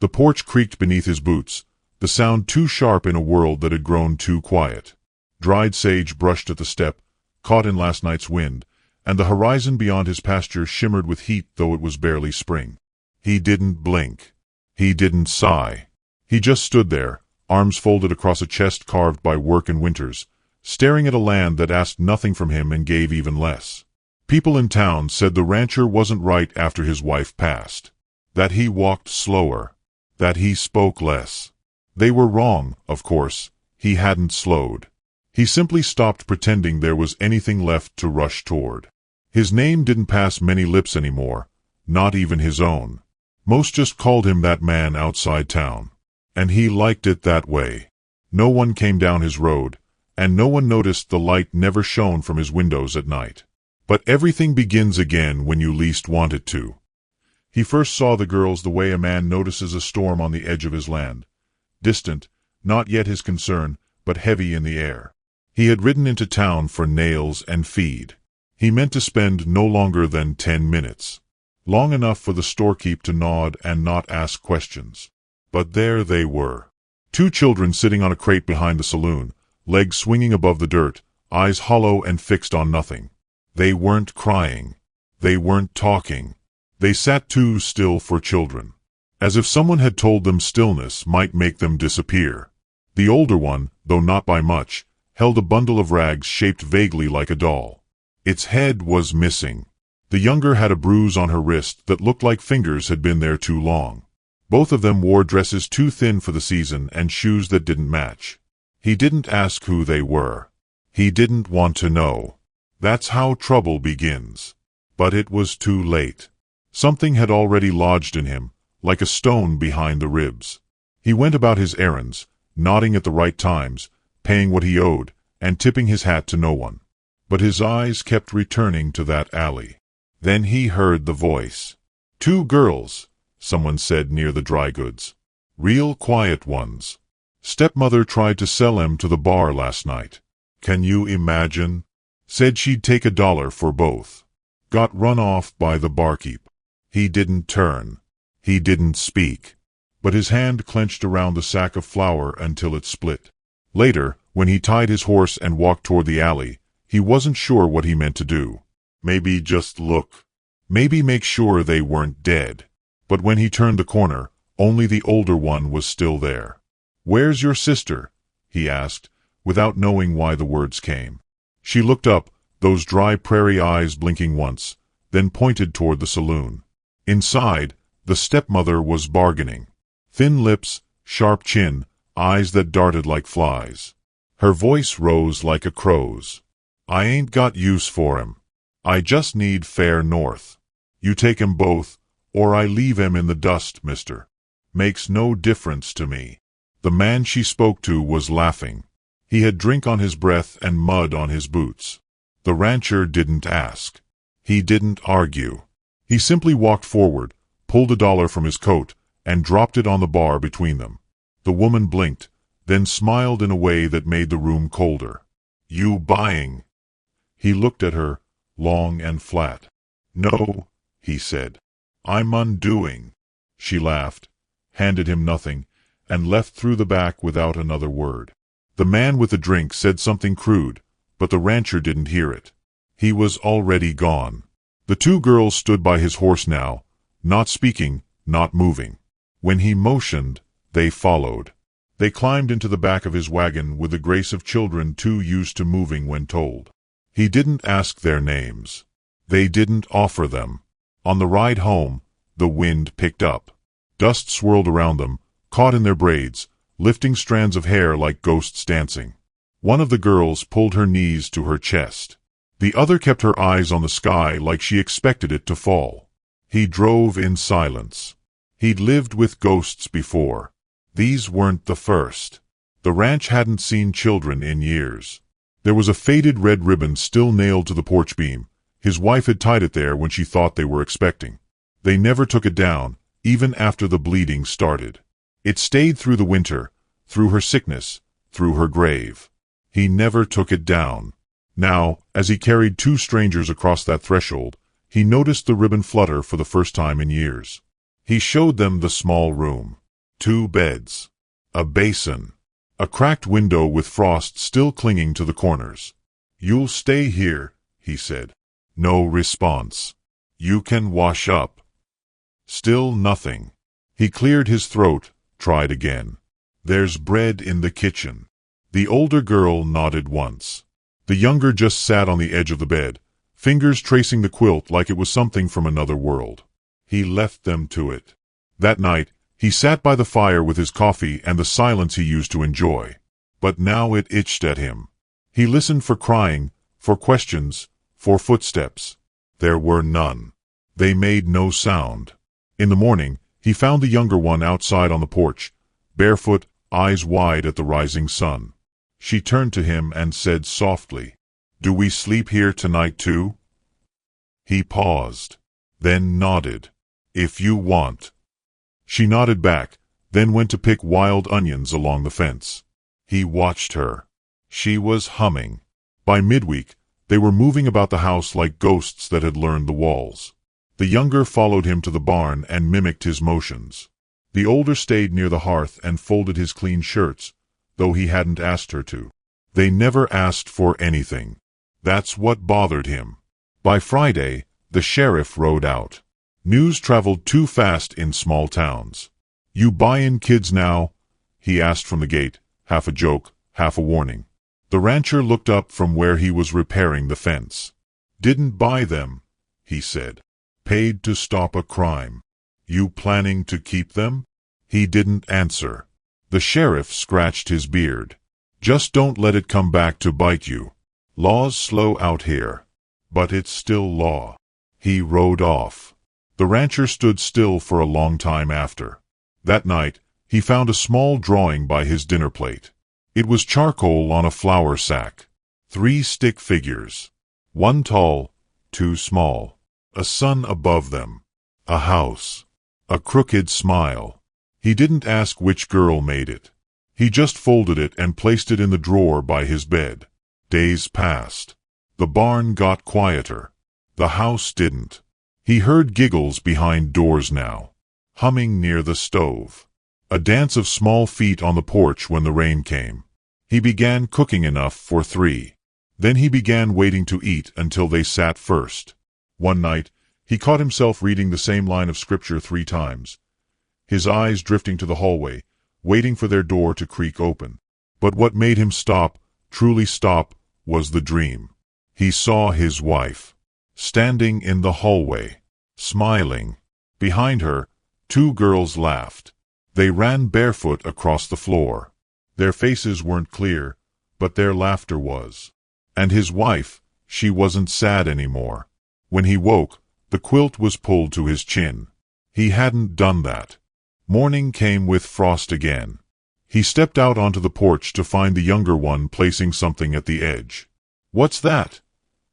The porch creaked beneath his boots, the sound too sharp in a world that had grown too quiet. Dried sage brushed at the step, caught in last night's wind, and the horizon beyond his pasture shimmered with heat though it was barely spring. He didn't blink. He didn't sigh. He just stood there, arms folded across a chest carved by work and winters, staring at a land that asked nothing from him and gave even less. People in town said the rancher wasn't right after his wife passed. That he walked slower. That he spoke less. They were wrong, of course. He hadn't slowed. He simply stopped pretending there was anything left to rush toward. His name didn't pass many lips anymore, not even his own. Most just called him that man outside town. And he liked it that way. No one came down his road, and no one noticed the light never shone from his windows at night. But everything begins again when you least want it to. He first saw the girls the way a man notices a storm on the edge of his land. Distant, not yet his concern, but heavy in the air. He had ridden into town for nails and feed. He meant to spend no longer than 10 minutes. Long enough for the storekeep to nod and not ask questions. But there they were. 2 children sitting on a crate behind the saloon, legs swinging above the dirt, eyes hollow and fixed on nothing. They weren't crying. They weren't talking. They sat too still for children. As if someone had told them stillness might make them disappear. The older one, though not by much, held a bundle of rags shaped vaguely like a doll. Its head was missing. The younger had a bruise on her wrist that looked like fingers had been there too long. Both of them wore dresses too thin for the season and shoes that didn't match. He didn't ask who they were. He didn't want to know. That's how trouble begins. But it was too late. Something had already lodged in him, like a stone behind the ribs. He went about his errands, nodding at the right times, paying what he owed, and tipping his hat to no one. But his eyes kept returning to that alley. Then he heard the voice. 2 girls, someone said near the dry goods. Real quiet ones. Stepmother tried to sell 'em to the bar last night. Can you imagine? Said she'd take $1 for both. Got run off by the barkeep. He didn't turn. He didn't speak. But his hand clenched around the sack of flour until it split. Later, when he tied his horse and walked toward the alley, he wasn't sure what he meant to do. Maybe just look. Maybe make sure they weren't dead. But when he turned the corner, only the older one was still there. "Where's your sister?" he asked, without knowing why the words came. She looked up, those dry prairie eyes blinking once, then pointed toward the saloon. Inside, the stepmother was bargaining. Thin lips, sharp chin, eyes that darted like flies. Her voice rose like a crow's. "I ain't got use for 'em. I just need fair north. You take 'em both, or I leave 'em in the dust, mister. Makes no difference to me." The man she spoke to was laughing. He had drink on his breath and mud on his boots. The rancher didn't ask. He didn't argue. He simply walked forward, pulled $1 from his coat, and dropped it on the bar between them. The woman blinked, then smiled in a way that made the room colder. "You buying?" He looked at her, long and flat. "No," he said. "I'm undoing." She laughed, handed him nothing, and left through the back without another word. The man with the drink said something crude, but the rancher didn't hear it. He was already gone. The 2 girls stood by his horse now, not speaking, not moving. When he motioned, they followed. They climbed into the back of his wagon with the grace of children too used to moving when told. He didn't ask their names. They didn't offer them. On the ride home, the wind picked up. Dust swirled around them, caught in their braids, lifting strands of hair like ghosts dancing. One of the girls pulled her knees to her chest. The other kept her eyes on the sky like she expected it to fall. He drove in silence. He'd lived with ghosts before. These weren't the first. The ranch hadn't seen children in years. There was a faded red ribbon still nailed to the porch beam. His wife had tied it there when she thought they were expecting. They never took it down, even after the bleeding started. It stayed through the winter, through her sickness, through her grave. He never took it down. Now, as he carried 2 strangers across that threshold, he noticed the ribbon flutter for the first time in years. He showed them the small room. 2 beds. A basin. A cracked window with frost still clinging to the corners. "You'll stay here," he said. No response. "You can wash up." Still nothing. He cleared his throat, tried again. "There's bread in the kitchen." The older girl nodded once. The younger just sat on the edge of the bed, fingers tracing the quilt like it was something from another world. He left them to it. That night, he sat by the fire with his coffee and the silence he used to enjoy. But now it itched at him. He listened for crying, for questions, for footsteps. There were none. They made no sound. In the morning, he found the younger one outside on the porch, barefoot, eyes wide at the rising sun. She turned to him and said softly, "Do we sleep here tonight too?" He paused, then nodded. "If you want." She nodded back, then went to pick wild onions along the fence. He watched her. She was humming. By midweek, they were moving about the house like ghosts that had learned the walls. The younger followed him to the barn and mimicked his motions. The older stayed near the hearth and folded his clean shirts, though he hadn't asked her to. They never asked for anything. That's what bothered him. By Friday, the sheriff rode out. News traveled too fast in small towns. "You buyin' kids now?" he asked from the gate, half a joke, half a warning. The rancher looked up from where he was repairing the fence. "Didn't buy them," he said. "Paid to stop a crime." "You planning to keep them?" He didn't answer. The sheriff scratched his beard. "Just don't let it come back to bite you. Law's slow out here. But it's still law." He rode off. The rancher stood still for a long time after. That night, he found a small drawing by his dinner plate. It was charcoal on a flour sack. 3 stick figures. 1 tall, 2 small. A sun above them. A house. A crooked smile. He didn't ask which girl made it. He just folded it and placed it in the drawer by his bed. Days passed. The barn got quieter. The house didn't. He heard giggles behind doors now. Humming near the stove. A dance of small feet on the porch when the rain came. He began cooking enough for 3. Then he began waiting to eat until they sat first. One night, he caught himself reading the same line of scripture 3 times, his eyes drifting to the hallway, waiting for their door to creak open. But what made him stop, truly stop, was the dream. He saw his wife, standing in the hallway, smiling. Behind her, 2 girls laughed. They ran barefoot across the floor. Their faces weren't clear, but their laughter was. And his wife, she wasn't sad anymore. When he woke, the quilt was pulled to his chin. He hadn't done that. Morning came with frost again. He stepped out onto the porch to find the younger one placing something at the edge. "What's that?"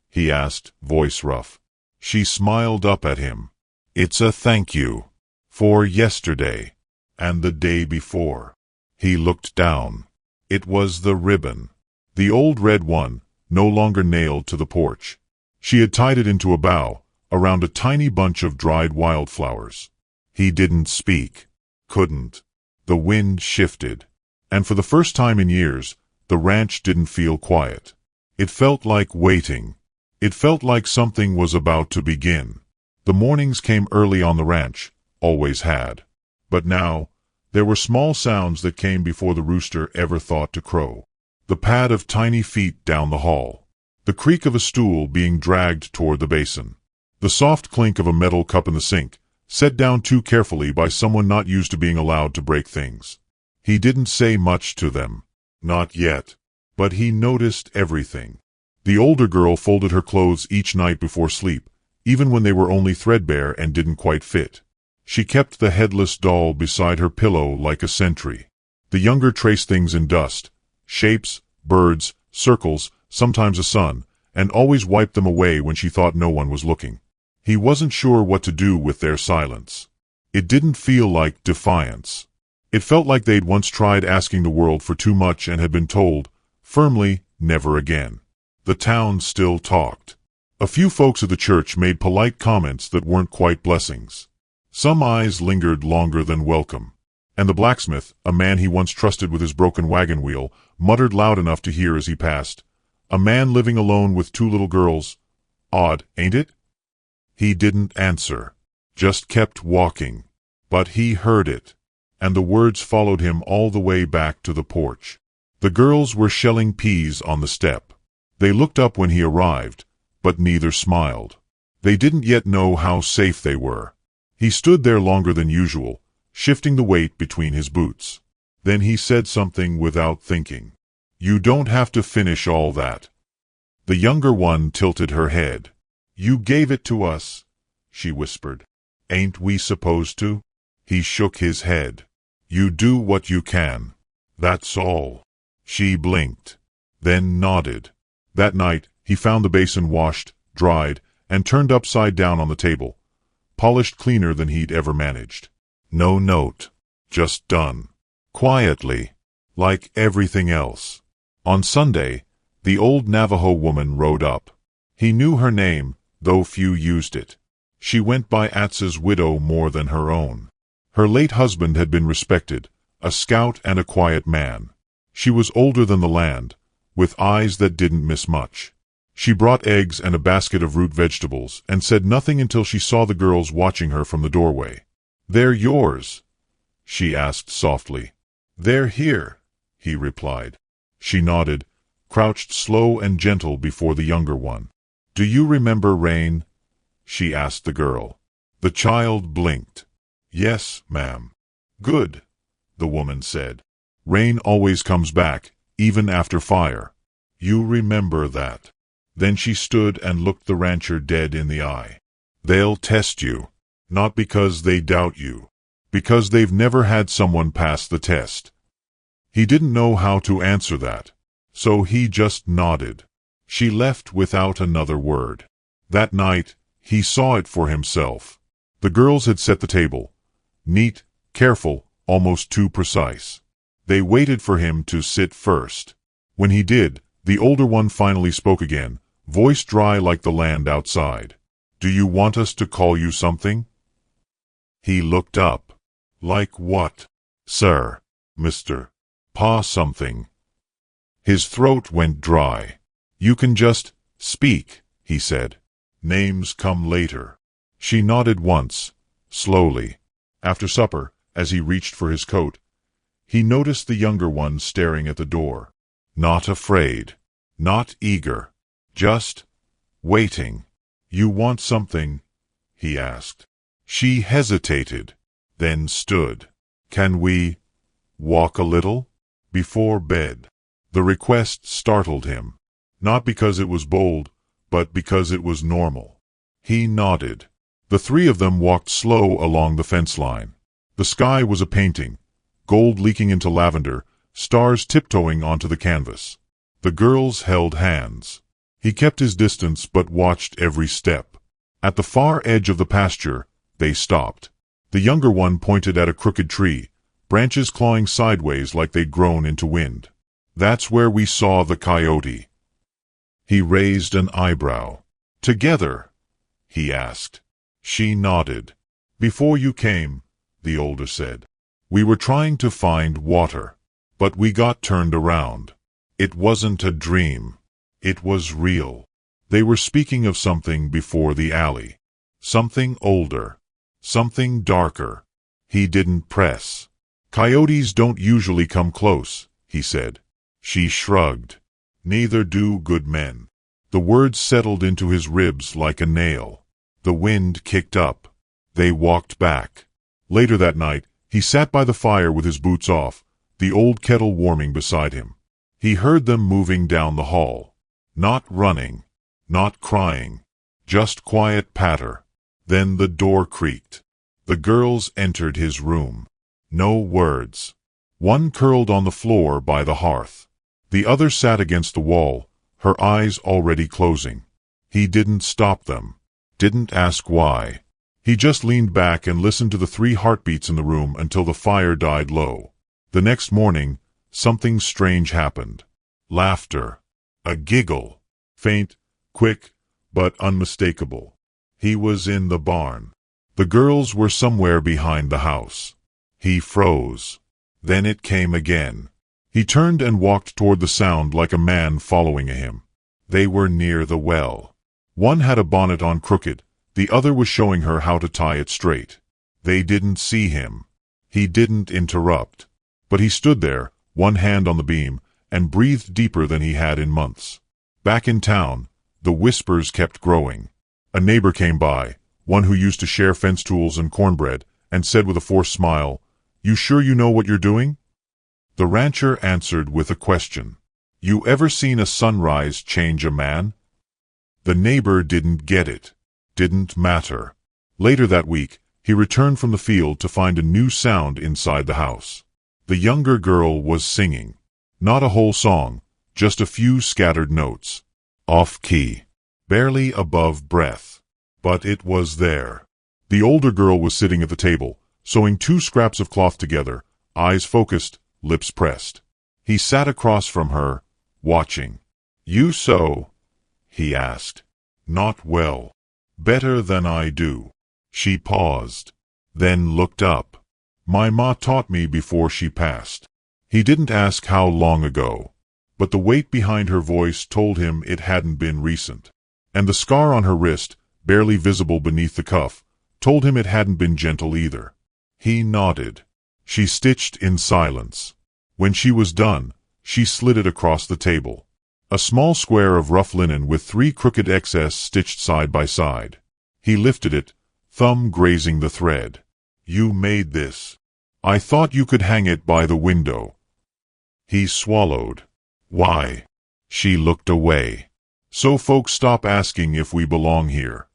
he asked, voice rough. She smiled up at him. "It's a thank you. For yesterday. And the day before." He looked down. It was the ribbon. The old red one, no longer nailed to the porch. She had tied it into a bough, around a tiny bunch of dried wildflowers. He didn't speak. Couldn't. The wind shifted. And for the first time in years, the ranch didn't feel quiet. It felt like waiting. It felt like something was about to begin. The mornings came early on the ranch, always had. But now, there were small sounds that came before the rooster ever thought to crow. The pad of tiny feet down the hall. The creak of a stool being dragged toward the basin. The soft clink of a metal cup in the sink, set down too carefully by someone not used to being allowed to break things. He didn't say much to them. Not yet. But he noticed everything. The older girl folded her clothes each night before sleep, even when they were only threadbare and didn't quite fit. She kept the headless doll beside her pillow like a sentry. The younger traced things in dust, shapes, birds, circles, sometimes a sun, and always wiped them away when she thought no one was looking. He wasn't sure what to do with their silence. It didn't feel like defiance. It felt like they'd once tried asking the world for too much and had been told, firmly, never again. The town still talked. A few folks at the church made polite comments that weren't quite blessings. Some eyes lingered longer than welcome. And the blacksmith, a man he once trusted with his broken wagon wheel, muttered loud enough to hear as he passed, "A man living alone with 2 little girls. Odd, ain't it?" He didn't answer, just kept walking. But he heard it, and the words followed him all the way back to the porch. The girls were shelling peas on the step. They looked up when he arrived, but neither smiled. They didn't yet know how safe they were. He stood there longer than usual, shifting the weight between his boots. Then he said something without thinking. "You don't have to finish all that." The younger one tilted her head. "You gave it to us," she whispered. "Ain't we supposed to?" He shook his head. "You do what you can. That's all." She blinked, then nodded. That night, he found the basin washed, dried, and turned upside down on the table, polished cleaner than he'd ever managed. No note, just done. Quietly, like everything else. On Sunday, the old Navajo woman rode up. He knew her name, though few used it. She went by Atz's widow more than her own. Her late husband had been respected, a scout and a quiet man. She was older than the land, with eyes that didn't miss much. She brought eggs and a basket of root vegetables, and said nothing until she saw the girls watching her from the doorway. "They're yours?" she asked softly. "They're here," he replied. She nodded, crouched slow and gentle before the younger one. "Do you remember rain?" she asked the girl. The child blinked. "Yes, ma'am." "Good," the woman said. "Rain always comes back, even after fire. You remember that." Then she stood and looked the rancher dead in the eye. "They'll test you, not because they doubt you, because they've never had someone pass the test." He didn't know how to answer that, so he just nodded. She left without another word. That night, he saw it for himself. The girls had set the table. Neat, careful, almost too precise. They waited for him to sit first. When he did, the older one finally spoke again, voice dry like the land outside. "Do you want us to call you something?" He looked up. "Like what?" "Sir, Mr. Pa something." His throat went dry. "You can just speak," he said. "Names come later." She nodded once, slowly. After supper, as he reached for his coat, he noticed the younger one staring at the door. Not afraid, not eager, just waiting. "You want something?" he asked. She hesitated, then stood. "Can we walk a little? Before bed?" The request startled him, not because it was bold, but because it was normal. He nodded. The 3 of them walked slow along the fence line. The sky was a painting, gold leaking into lavender, stars tiptoeing onto the canvas. The girls held hands. He kept his distance but watched every step. At the far edge of the pasture, they stopped. The younger one pointed at a crooked tree, branches clawing sideways like they'd grown into wind. "That's where we saw the coyote." He raised an eyebrow. "Together?" he asked. She nodded. "Before you came," the older said, "we were trying to find water. But we got turned around. It wasn't a dream. It was real." They were speaking of something before the alley. Something older. Something darker. He didn't press. "Coyotes don't usually come close," he said. She shrugged. "Neither do good men." The words settled into his ribs like a nail. The wind kicked up. They walked back. Later that night, he sat by the fire with his boots off, the old kettle warming beside him. He heard them moving down the hall. Not running, not crying, just quiet patter. Then the door creaked. The girls entered his room. No words. One curled on the floor by the hearth. The other sat against the wall, her eyes already closing. He didn't stop them. Didn't ask why. He just leaned back and listened to the 3 heartbeats in the room until the fire died low. The next morning, something strange happened. Laughter. A giggle. Faint, quick, but unmistakable. He was in the barn. The girls were somewhere behind the house. He froze. Then it came again. He turned and walked toward the sound like a man following him. They were near the well. One had a bonnet on crooked, the other was showing her how to tie it straight. They didn't see him. He didn't interrupt. But he stood there, one hand on the beam, and breathed deeper than he had in months. Back in town, the whispers kept growing. A neighbor came by, one who used to share fence tools and cornbread, and said with a forced smile, "You sure you know what you're doing?" The rancher answered with a question. "You ever seen a sunrise change a man?" The neighbor didn't get it. Didn't matter. Later that week, he returned from the field to find a new sound inside the house. The younger girl was singing. Not a whole song, just a few scattered notes. Off-key. Barely above breath. But it was there. The older girl was sitting at the table, sewing two scraps of cloth together, eyes focused, lips pressed. He sat across from her, watching. "You sew?" he asked. "Not well. Better than I do." She paused, then looked up. "My ma taught me before she passed." He didn't ask how long ago, but the weight behind her voice told him it hadn't been recent. And the scar on her wrist, barely visible beneath the cuff, told him it hadn't been gentle either. He nodded. She stitched in silence. When she was done, she slid it across the table. A small square of rough linen with 3 crooked XS stitched side by side. He lifted it, thumb grazing the thread. "You made this. I thought you could hang it by the window." He swallowed. "Why?" She looked away. "So folks stop asking if we belong here."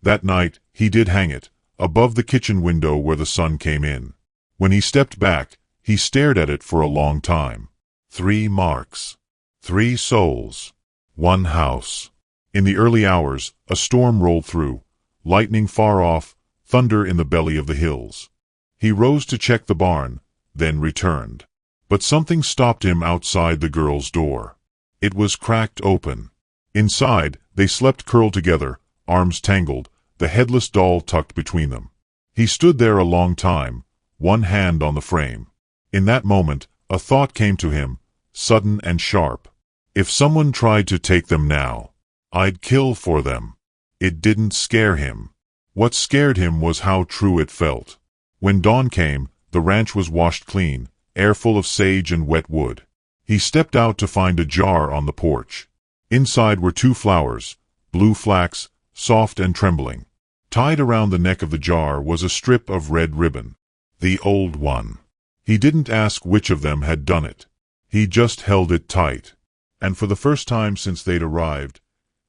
That night, he did hang it, above the kitchen window where the sun came in. When he stepped back, he stared at it for a long time. 3 marks. 3 souls. 1 house. In the early hours, a storm rolled through, lightning far off, thunder in the belly of the hills. He rose to check the barn, then returned. But something stopped him outside the girl's door. It was cracked open. Inside, they slept curled together, arms tangled, the headless doll tucked between them. He stood there a long time, one hand on the frame. In that moment, a thought came to him, sudden and sharp. If someone tried to take them now, I'd kill for them. It didn't scare him. What scared him was how true it felt. When dawn came, the ranch was washed clean, air full of sage and wet wood. He stepped out to find a jar on the porch. Inside were 2 flowers, blue flax, soft and trembling. Tied around the neck of the jar was a strip of red ribbon. The old one. He didn't ask which of them had done it. He just held it tight. And for the first time since they'd arrived,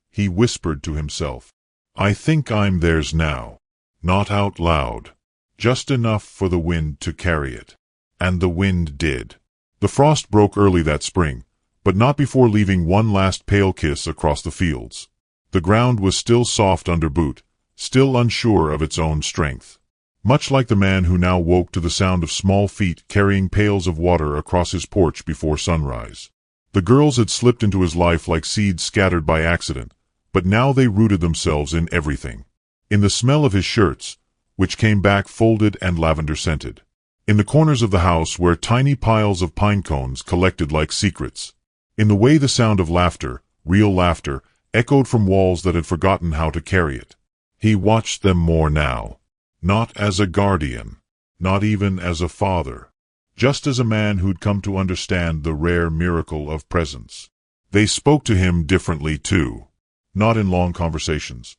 he whispered to himself, "I think I'm theirs now." Not out loud. Just enough for the wind to carry it. And the wind did. The frost broke early that spring, but not before leaving one last pale kiss across the fields. The ground was still soft under boot, still unsure of its own strength. Much like the man who now woke to the sound of small feet carrying pails of water across his porch before sunrise. The girls had slipped into his life like seeds scattered by accident, but now they rooted themselves in everything. In the smell of his shirts, which came back folded and lavender-scented. In the corners of the house where tiny piles of pine cones collected like secrets. In the way the sound of laughter, real laughter, echoed from walls that had forgotten how to carry it. He watched them more now. Not as a guardian. Not even as a father. Just as a man who'd come to understand the rare miracle of presence. They spoke to him differently, too. Not in long conversations.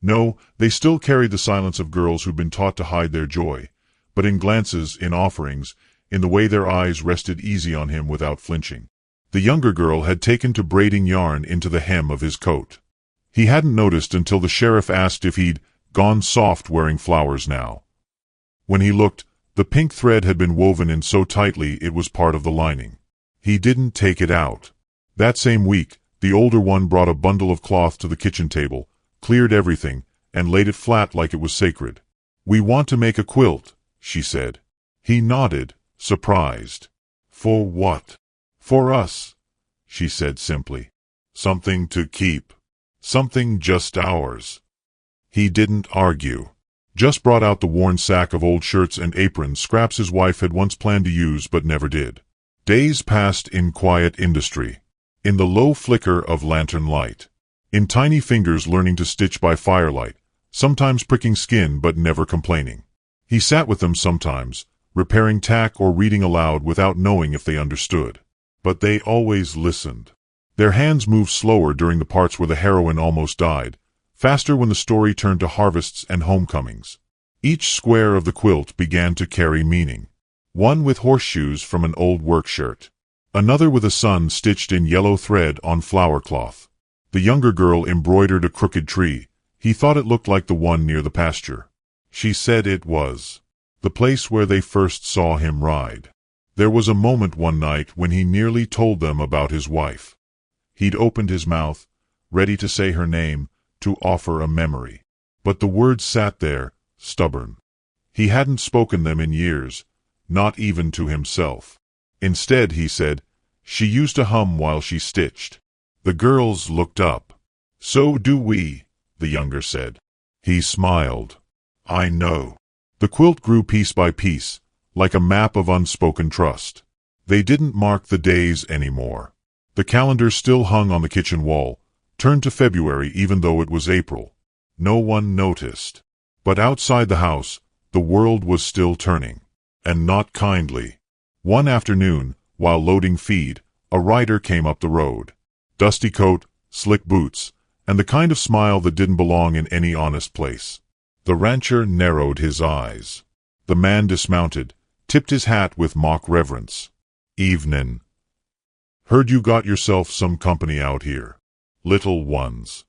No, they still carried the silence of girls who'd been taught to hide their joy, but in glances, in offerings, in the way their eyes rested easy on him without flinching. The younger girl had taken to braiding yarn into the hem of his coat. He hadn't noticed until the sheriff asked if he'd gone soft wearing flowers now. When he looked, the pink thread had been woven in so tightly it was part of the lining. He didn't take it out. That same week, the older one brought a bundle of cloth to the kitchen table, cleared everything, and laid it flat like it was sacred. "We want to make a quilt," she said. He nodded, surprised. "For what?" "For us," she said simply. "Something to keep. Something just ours." He didn't argue. Just brought out the worn sack of old shirts and aprons, scraps his wife had once planned to use but never did. Days passed in quiet industry, in the low flicker of lantern light, in tiny fingers learning to stitch by firelight, sometimes pricking skin but never complaining. He sat with them sometimes, repairing tack or reading aloud without knowing if they understood. But they always listened. Their hands moved slower during the parts where the heroine almost died, faster when the story turned to harvests and homecomings. Each square of the quilt began to carry meaning. One with horseshoes from an old work shirt. Another with a sun stitched in yellow thread on flower cloth. The younger girl embroidered a crooked tree. He thought it looked like the one near the pasture. She said it was the place where they first saw him ride. There was a moment one night when he nearly told them about his wife. He'd opened his mouth, ready to say her name, to offer a memory. But the words sat there, stubborn. He hadn't spoken them in years, not even to himself. Instead, he said, "She used to hum while she stitched." The girls looked up. "So do we," the younger said. He smiled. "I know." The quilt grew piece by piece, like a map of unspoken trust. They didn't mark the days anymore. The calendar still hung on the kitchen wall, turned to February even though it was April. No one noticed. But outside the house, the world was still turning. And not kindly. One afternoon, while loading feed, a rider came up the road. Dusty coat, slick boots, and the kind of smile that didn't belong in any honest place. The rancher narrowed his eyes. The man dismounted, tipped his hat with mock reverence. "Evenin'. Heard you got yourself some company out here. Little ones."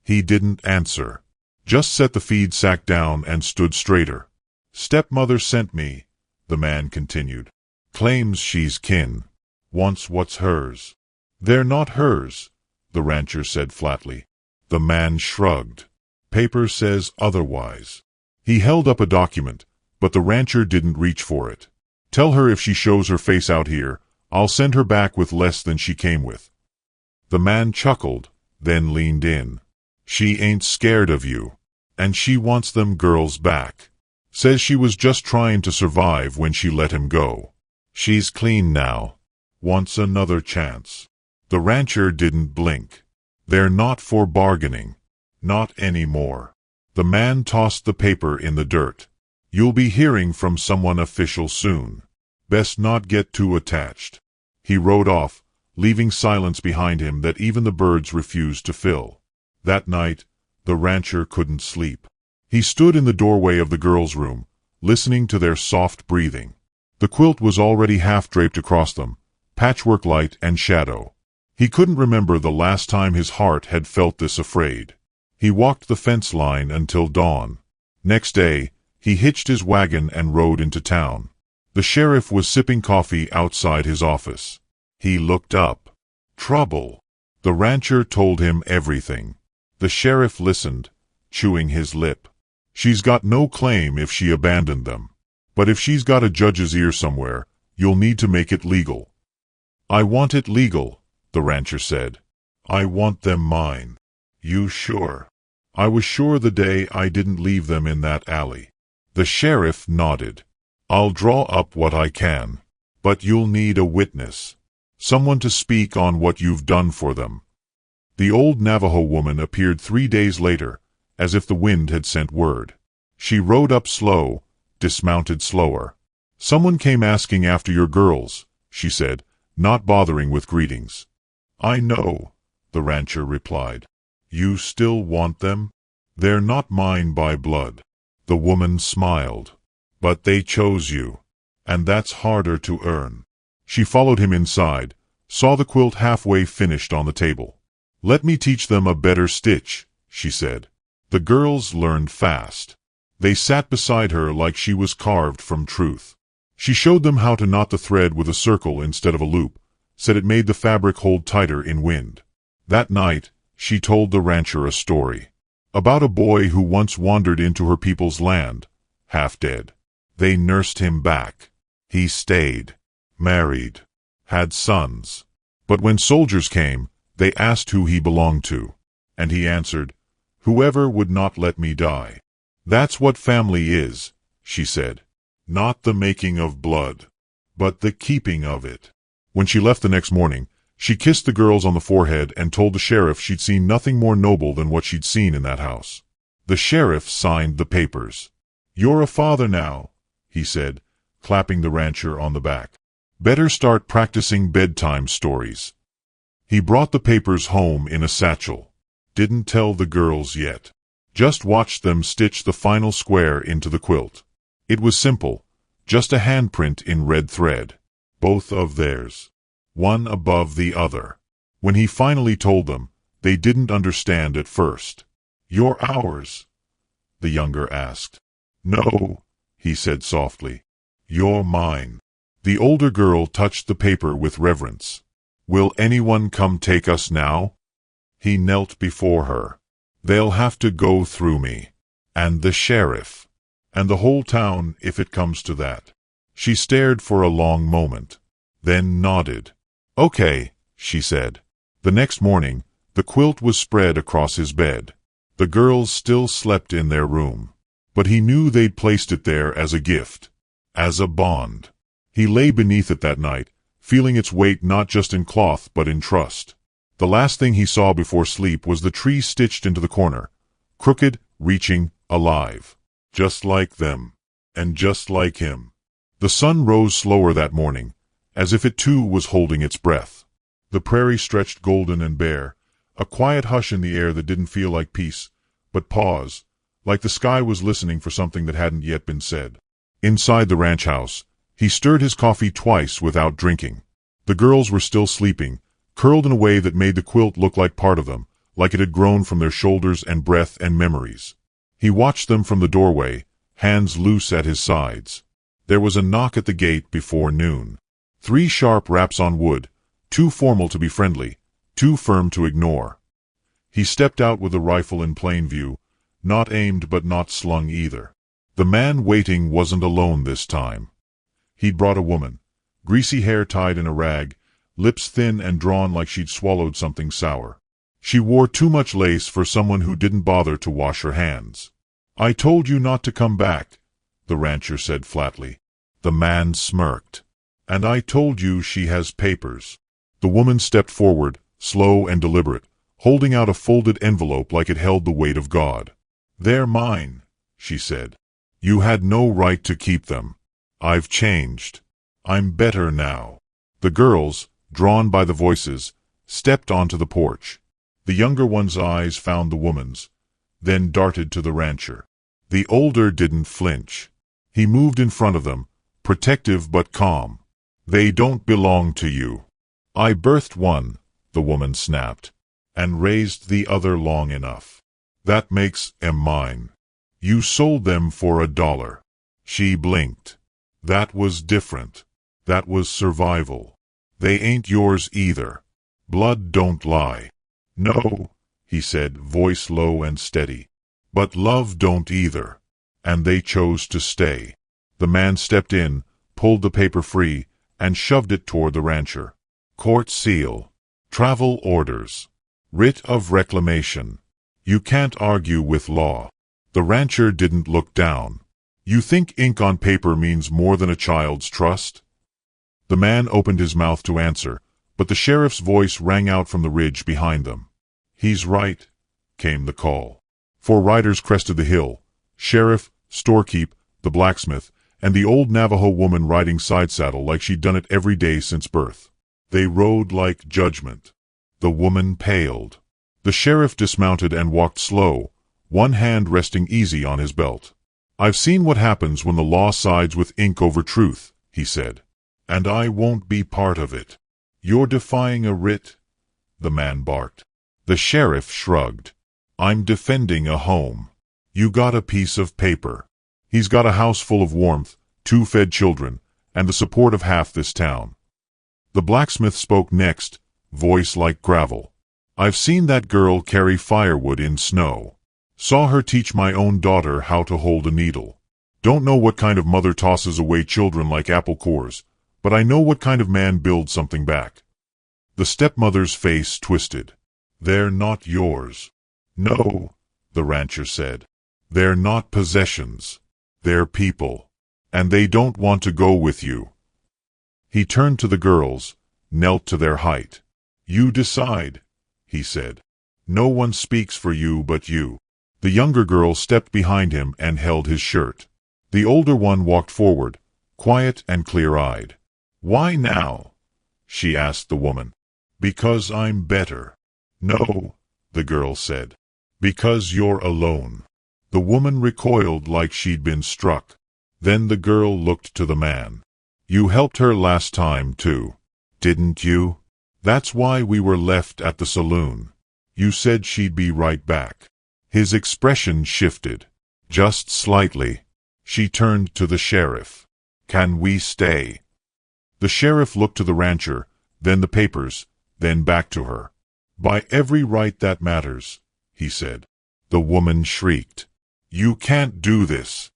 He didn't answer. Just set the feed sack down and stood straighter. "Stepmother sent me," the man continued. "Claims she's kin. Wants what's hers." "They're not hers," the rancher said flatly. The man shrugged. "Paper says otherwise." He held up a document, but the rancher didn't reach for it. "Tell her if she shows her face out here, I'll send her back with less than she came with." The man chuckled, then leaned in. "She ain't scared of you. And she wants them girls back. Says she was just trying to survive when she let him go. She's clean now. Wants another chance." The rancher didn't blink. "They're not for bargaining. Not anymore." The man tossed the paper in the dirt. "You'll be hearing from someone official soon. Best not get too attached." He rode off, leaving silence behind him that even the birds refused to fill. That night, the rancher couldn't sleep. He stood in the doorway of the girls' room, listening to their soft breathing. The quilt was already half draped across them, patchwork light and shadow. He couldn't remember the last time his heart had felt this afraid. He walked the fence line until dawn. Next day, he hitched his wagon and rode into town. The sheriff was sipping coffee outside his office. He looked up. "Trouble." The rancher told him everything. The sheriff listened, chewing his lip. "She's got no claim if she abandoned them. But if she's got a judge's ear somewhere, you'll need to make it legal." "I want it legal," the rancher said. "I want them mine." "You sure?" "I was sure the day I didn't leave them in that alley." The sheriff nodded. "I'll draw up what I can. But you'll need a witness. Someone to speak on what you've done for them." The old Navajo woman appeared 3 days later, as if the wind had sent word. She rode up slow, dismounted slower. "Someone came asking after your girls," she said, not bothering with greetings. "I know," the rancher replied. "You still want them?" "They're not mine by blood." The woman smiled. "But they chose you. And that's harder to earn." She followed him inside, saw the quilt halfway finished on the table. "Let me teach them a better stitch," she said. The girls learned fast. They sat beside her like she was carved from truth. She showed them how to knot the thread with a circle instead of a loop, said it made the fabric hold tighter in wind. That night, she told the rancher a story. About a boy who once wandered into her people's land, half dead. They nursed him back. He stayed, married, had sons. But when soldiers came, they asked who he belonged to. And he answered, "Whoever would not let me die." That's what family is, she said. Not the making of blood, but the keeping of it. When she left the next morning, she kissed the girls on the forehead and told the sheriff she'd seen nothing more noble than what she'd seen in that house. The sheriff signed the papers. "You're a father now," he said, clapping the rancher on the back. "Better start practicing bedtime stories." He brought the papers home in a satchel. Didn't tell the girls yet. Just watched them stitch the final square into the quilt. It was simple, just a handprint in red thread. Both of theirs. One above the other. When he finally told them, they didn't understand at first. "You're ours?" the younger asked. "No," he said softly. "You're mine." The older girl touched the paper with reverence. "Will anyone come take us now?" He knelt before her. "They'll have to go through me. And the sheriff. And the whole town, if it comes to that." She stared for a long moment, then nodded. "Okay," she said. The next morning, the quilt was spread across his bed. The girls still slept in their room. But he knew they'd placed it there as a gift. As a bond. He lay beneath it that night, feeling its weight not just in cloth but in trust. The last thing he saw before sleep was the tree stitched into the corner. Crooked, reaching, alive. Just like them. And just like him. The sun rose slower that morning, as if it too was holding its breath. The prairie stretched golden and bare, a quiet hush in the air that didn't feel like peace, but pause, like the sky was listening for something that hadn't yet been said. Inside the ranch house, he stirred his coffee twice without drinking. The girls were still sleeping, curled in a way that made the quilt look like part of them, like it had grown from their shoulders and breath and memories. He watched them from the doorway, hands loose at his sides. There was a knock at the gate before noon. 3 sharp raps on wood, too formal to be friendly, too firm to ignore. He stepped out with a rifle in plain view, not aimed but not slung either. The man waiting wasn't alone this time. He'd brought a woman, greasy hair tied in a rag, lips thin and drawn like she'd swallowed something sour. She wore too much lace for someone who didn't bother to wash her hands. "I told you not to come back," the rancher said flatly. The man smirked. "And I told you she has papers." The woman stepped forward, slow and deliberate, holding out a folded envelope like it held the weight of God. "They're mine," she said. "You had no right to keep them. I've changed. I'm better now." The girls, drawn by the voices, stepped onto the porch. The younger one's eyes found the woman's, then darted to the rancher. The older didn't flinch. He moved in front of them, protective but calm. "They don't belong to you." "I birthed one," the woman snapped, "and raised the other long enough. That makes 'em mine. You sold them for $1. She blinked. "That was different. That was survival. They ain't yours either. Blood don't lie." "No," he said, voice low and steady. "But love don't either. And they chose to stay." The man stepped in, pulled the paper free, and shoved it toward the rancher. "Court seal. Travel orders. Writ of reclamation. You can't argue with law." The rancher didn't look down. "You think ink on paper means more than a child's trust?" The man opened his mouth to answer, but the sheriff's voice rang out from the ridge behind them. "He's right," came the call. 4 riders crested the hill: sheriff, storekeep, the blacksmith, and the old Navajo woman riding side saddle like she'd done it every day since birth. They rode like judgment. The woman paled. The sheriff dismounted and walked slow, one hand resting easy on his belt. "I've seen what happens when the law sides with ink over truth," he said. "And I won't be part of it." "You're defying a writ?" the man barked. The sheriff shrugged. "I'm defending a home. You got a piece of paper. He's got a house full of warmth, 2 fed children, and the support of half this town." The blacksmith spoke next, voice like gravel. "I've seen that girl carry firewood in snow. Saw her teach my own daughter how to hold a needle. Don't know what kind of mother tosses away children like apple cores, but I know what kind of man builds something back." The stepmother's face twisted. "They're not yours." "No," the rancher said. They're not possessions. They're people. And they don't want to go with you. He turned to the girls, knelt to their height. You decide, he said. No one speaks for you but you. The younger girl stepped behind him and held his shirt. The older one walked forward, quiet and clear-eyed. Why now? She asked the woman. Because I'm better. No, the girl said. Because you're alone. The woman recoiled like she'd been struck. Then the girl looked to the man. You helped her last time too, didn't you? That's why we were left at the saloon. You said she'd be right back. His expression shifted. Just slightly. She turned to the sheriff. Can we stay? The sheriff looked to the rancher, then the papers, then back to her. By every right that matters, he said. The woman shrieked. You can't do this.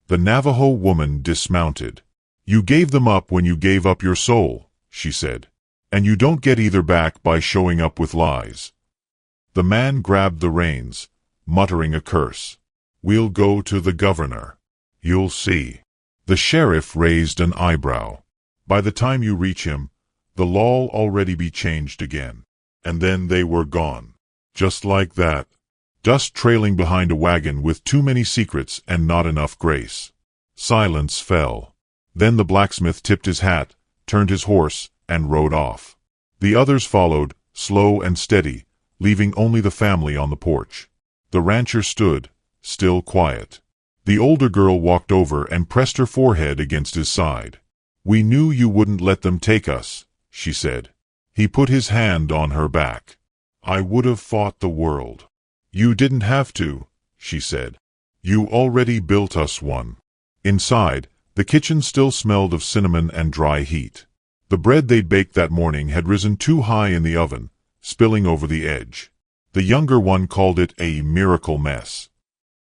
The Navajo woman dismounted. You gave them up when you gave up your soul, she said. And you don't get either back by showing up with lies. The man grabbed the reins, muttering a curse. We'll go to the governor. You'll see. The sheriff raised an eyebrow. By the time you reach him, the law'll already be changed again. And then they were gone. Just like that. Dust trailing behind a wagon with too many secrets and not enough grace. Silence fell. Then the blacksmith tipped his hat, turned his horse, and rode off. The others followed, slow and steady, leaving only the family on the porch. The rancher stood, still quiet. The older girl walked over and pressed her forehead against his side. We knew you wouldn't let them take us, she said. He put his hand on her back. I would have fought the world. You didn't have to, she said. You already built us one. Inside, the kitchen still smelled of cinnamon and dry heat. The bread they'd baked that morning had risen too high in the oven, spilling over the edge. The younger one called it a miracle mess.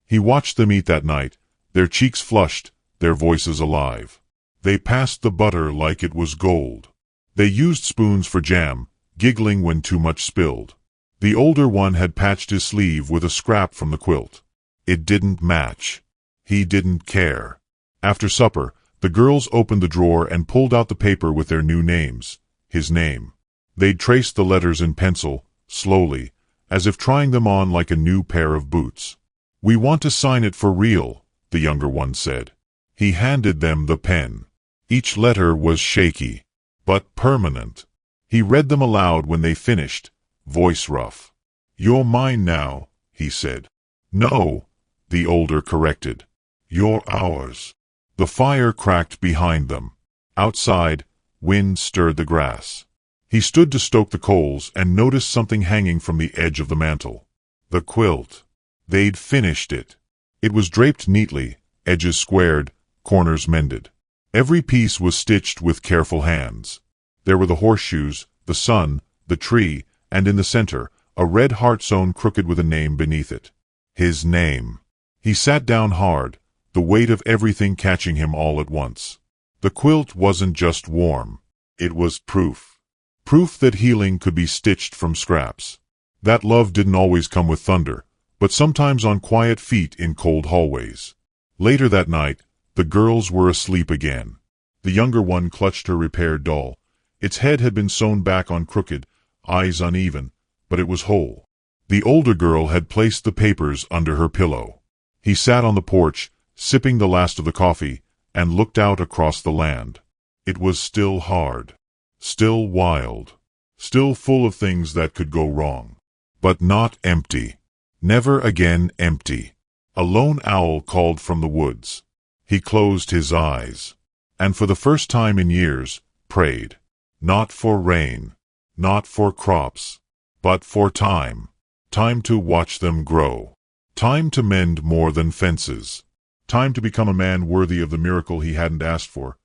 He watched them eat that night, their cheeks flushed, their voices alive. They passed the butter like it was gold. They used spoons for jam, giggling when too much spilled. The older one had patched his sleeve with a scrap from the quilt. It didn't match. He didn't care. After supper, the girls opened the drawer and pulled out the paper with their new names, his name. They'd traced the letters in pencil, slowly, as if trying them on like a new pair of boots. We want to sign it for real, the younger one said. He handed them the pen. Each letter was shaky, but permanent. He read them aloud when they finished, voice rough. You're mine now, he said. No, the older corrected. You're ours. The fire cracked behind them. Outside, wind stirred the grass. He stood to stoke the coals and noticed something hanging from the edge of the mantel. The quilt. They'd finished it. It was draped neatly, edges squared, corners mended. Every piece was stitched with careful hands. There were the horseshoes, the sun, the tree, and in the center, a red heart sewn crooked with a name beneath it. His name. He sat down hard, the weight of everything catching him all at once. The quilt wasn't just warm. It was proof. Proof that healing could be stitched from scraps. That love didn't always come with thunder, but sometimes on quiet feet in cold hallways. Later that night, the girls were asleep again. The younger one clutched her repaired doll. Its head had been sewn back on crooked, eyes uneven, but it was whole. The older girl had placed the papers under her pillow. He sat on the porch, sipping the last of the coffee, and looked out across the land. It was still hard. Still wild. Still full of things that could go wrong. But not empty. Never again empty. A lone owl called from the woods. He closed his eyes. And for the first time in years, prayed. Not for rain. Not for crops. But for time. Time to watch them grow. Time to mend more than fences. Time to become a man worthy of the miracle he hadn't asked for.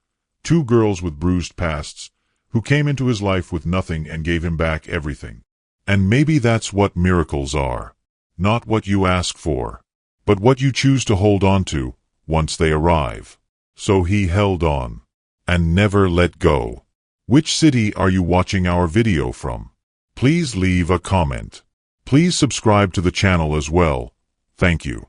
Two girls with bruised pasts, who came into his life with nothing and gave him back everything. And maybe that's what miracles are. Not what you ask for, but what you choose to hold on to once they arrive. So he held on. And never let go. Which city are you watching our video from? Please leave a comment. Please subscribe to the channel as well. Thank you.